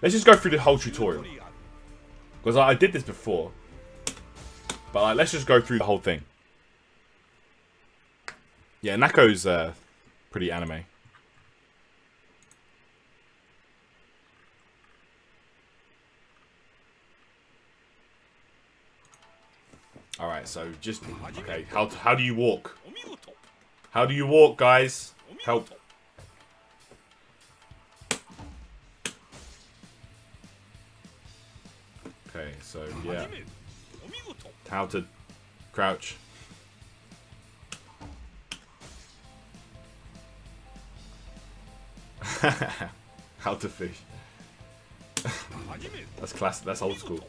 Let's just go through the whole tutorial. Because I did this before. But like, let's just go through the whole thing. Yeah, Nako's pretty anime. Alright, so just... Okay, how do you walk? How do you walk, guys? Help. Okay, so, yeah. How to crouch. How to fish. That's classic, that's old school.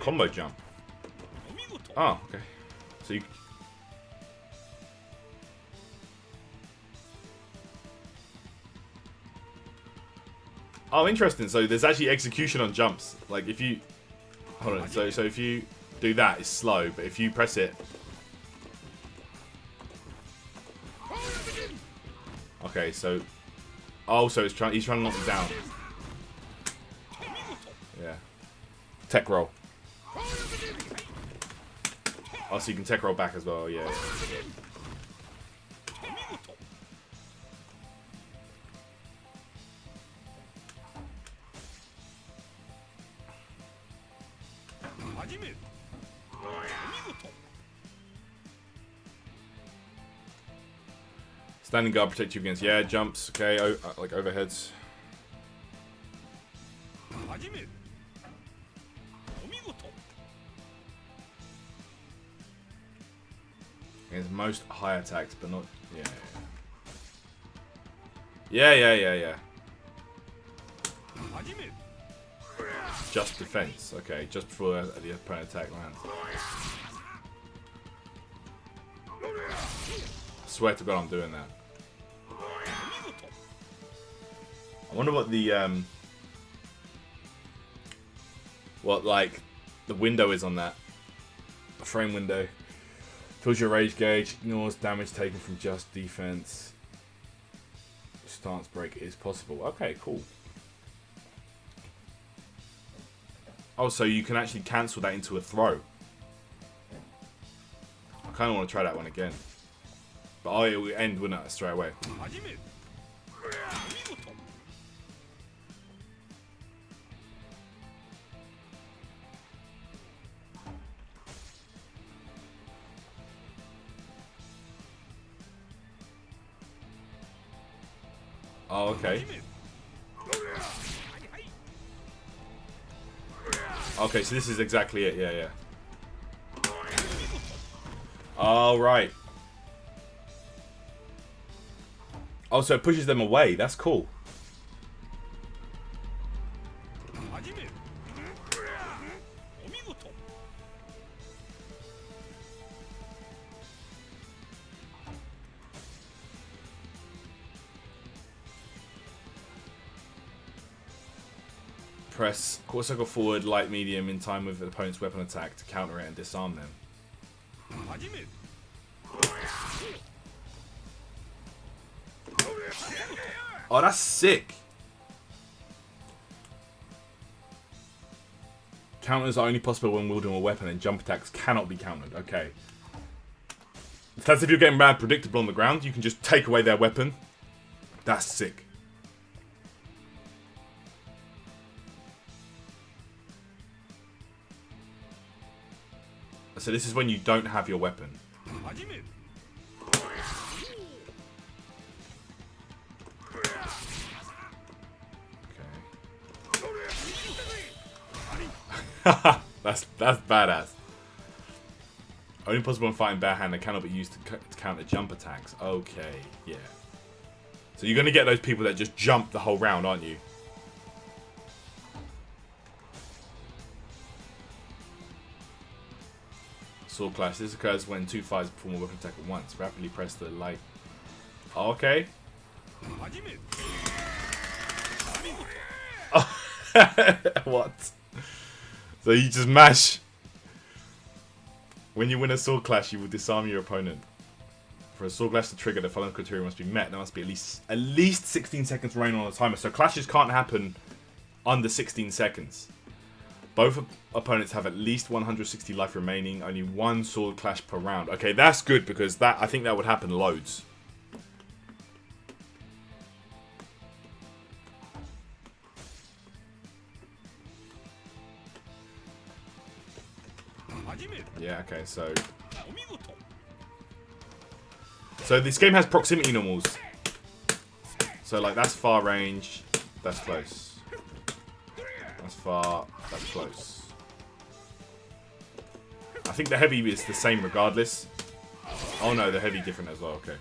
Combo jump. Oh, okay. So you... Oh, interesting. So there's actually execution on jumps. Like if you... Hold on. So if you do that, it's slow. But if you press it... Okay, so... Oh, so he's trying to knock me down. Yeah. Tech roll. Oh, so you can tech roll back as well, yeah. Standing guard protect you against, yeah, jumps, okay, like overheads. Against most high attacks, but not... Yeah. Just defense. Okay, just before the opponent attack lands. I swear to God I'm doing that. I wonder what the... What, like, the window is on that. The frame window. Fills your rage gauge, ignores damage taken from just defense. Stance break is possible. Okay, cool. Oh, so you can actually cancel that into a throw. I kind of want to try that one again. But oh, it will end, wouldn't it, straight away? Oh, okay. Okay, so this is exactly it. Yeah. All right. Oh, so it pushes them away. That's cool. Press quarter circle forward, light, medium in time with the opponent's weapon attack to counter it and disarm them. Oh, that's sick. Counters are only possible when wielding a weapon and jump attacks cannot be countered. Okay. That's if you're getting mad predictable on the ground, you can just take away their weapon. That's sick. So this is when you don't have your weapon. Okay. That's badass. Only possible when fighting bare hand that cannot be used to counter jump attacks. Okay, yeah. So you're gonna get those people that just jump the whole round, aren't you? Sword Clash. This occurs when two fighters perform a weapon attack at once. Rapidly press the light. Oh, okay. What? So you just mash. When you win a Sword Clash, you will disarm your opponent. For a Sword Clash to trigger, the following criteria must be met. There must be at least 16 seconds remaining on the timer. So clashes can't happen under 16 seconds. Both opponents have at least 160 life remaining. Only one Sword Clash per round. Okay, that's good because I think that would happen loads. Yeah, okay, so this game has proximity normals. So like that's far range, that's close. That's far, that's close. I think the heavy is the same regardless. Oh no, the heavy different as well, okay.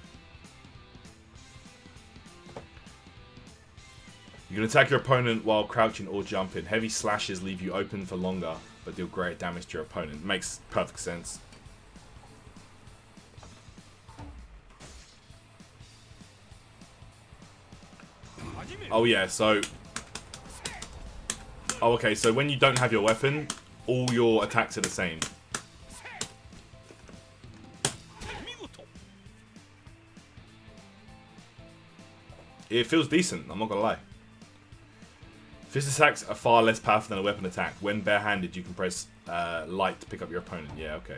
You can attack your opponent while crouching or jumping. Heavy slashes leave you open for longer, but deal great damage to your opponent. Makes perfect sense. Oh yeah, so... Oh, okay, so when you don't have your weapon, all your attacks are the same. It feels decent, I'm not gonna lie. Fist attacks are far less powerful than a weapon attack. When barehanded, you can press light to pick up your opponent. Yeah, okay.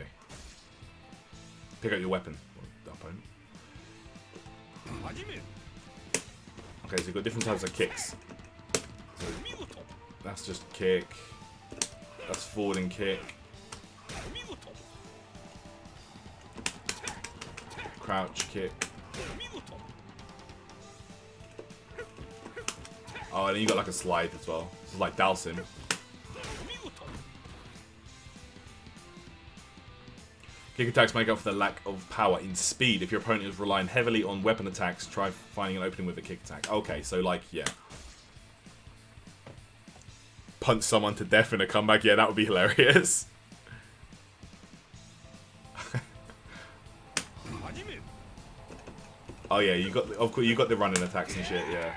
Pick up your weapon. The opponent. Okay, so you've got different types of kicks. So that's just kick. That's forward and kick. Crouch, kick. Oh, and then you got like a slide as well. This is like Dalsim. Kick attacks make up for the lack of power in speed. If your opponent is relying heavily on weapon attacks, try finding an opening with a kick attack. Okay, so like, yeah. Punch someone to death in a comeback. Yeah, that would be hilarious. Oh yeah, you got of course you got the running attacks and shit. Yeah.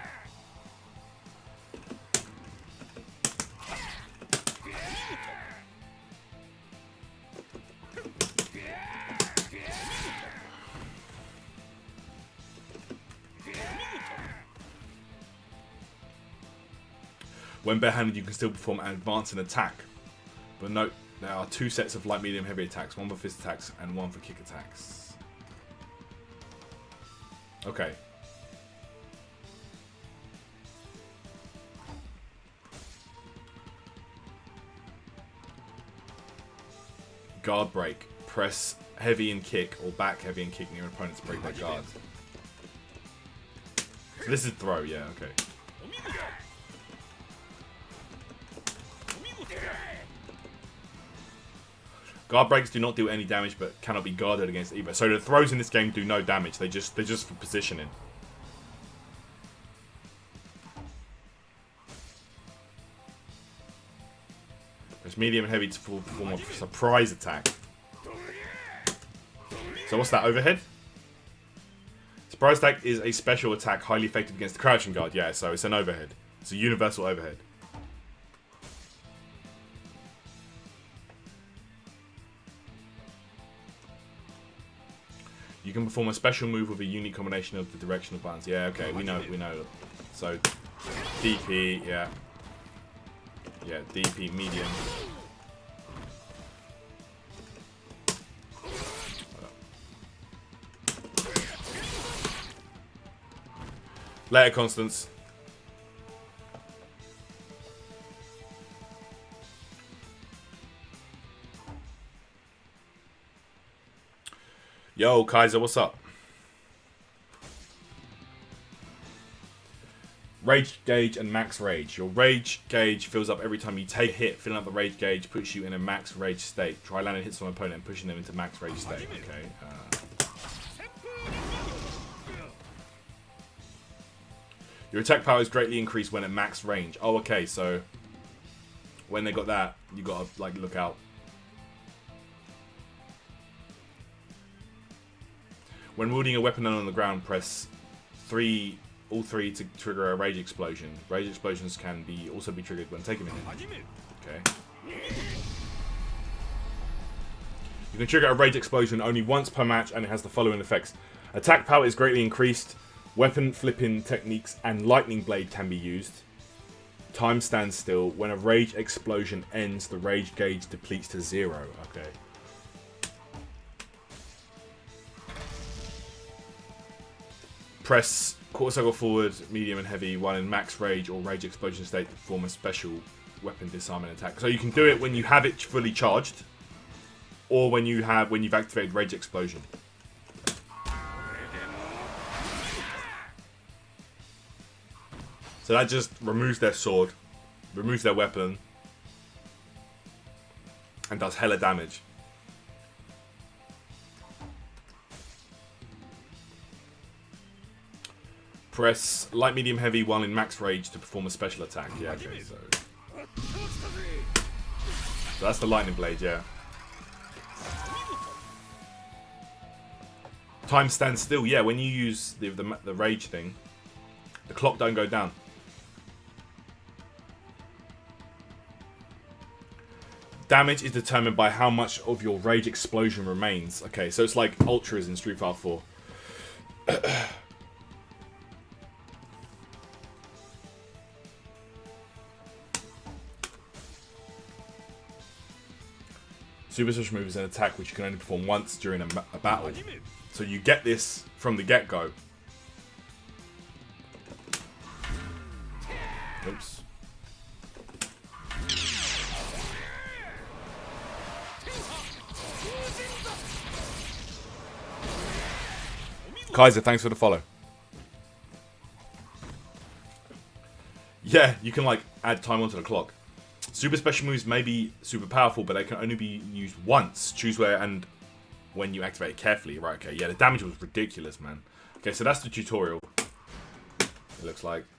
When barehanded, you can still perform an advance and attack. But note, there are two sets of light, medium, heavy attacks. One for fist attacks and one for kick attacks. Okay. Guard break. Press heavy and kick, or back heavy and kick near an opponent to break their guard. So this is throw, yeah, okay. Guard breaks do not do any damage, but cannot be guarded against either. So the throws in this game do no damage. They're just for positioning. Press medium and heavy to perform a surprise attack. So what's that, overhead? Surprise attack is a special attack highly effective against the crouching guard. Yeah, so it's an overhead. It's a universal overhead. You can perform a special move with a unique combination of the directional buttons. Yeah, okay, we know. So, DP, yeah. Yeah, DP, medium. Later constants. Yo, Kaiser, what's up? Rage gauge and max rage. Your rage gauge fills up every time you take a hit. Filling up the rage gauge puts you in a max rage state. Try landing hits on an opponent and pushing them into max rage state. Okay. Your attack power is greatly increased when at max range. Oh, okay. So when they got that, you gotta like look out. When wielding a weapon on the ground, press all three to trigger a rage explosion. Rage explosions can also be triggered when taking a minute. Okay. You can trigger a rage explosion only once per match, and it has the following effects. Attack power is greatly increased. Weapon flipping techniques and lightning blade can be used. Time stands still. When a rage explosion ends, the rage gauge depletes to 0. Okay. Press quarter circle forward, medium and heavy, while in max rage or rage explosion state to perform a special weapon disarming attack. So you can do it when you have it fully charged, or when you've activated rage explosion. So that just removes their sword, removes their weapon, and does hella damage. Press light, medium, heavy while in max rage to perform a special attack. Yeah, okay, so that's the lightning blade, yeah. Time stands still, yeah, when you use the rage thing, the clock don't go down. Damage is determined by how much of your rage explosion remains. Okay, so it's like ultras in Street Fighter 4. Super special move is an attack which you can only perform once during a battle. So you get this from the get-go. Oops. Kaiser, thanks for the follow. Yeah, you can like add time onto the clock. Super special moves may be super powerful, but they can only be used once. Choose where and when you activate it carefully. Right, okay, yeah, the damage was ridiculous, man. Okay, so that's the tutorial, it looks like.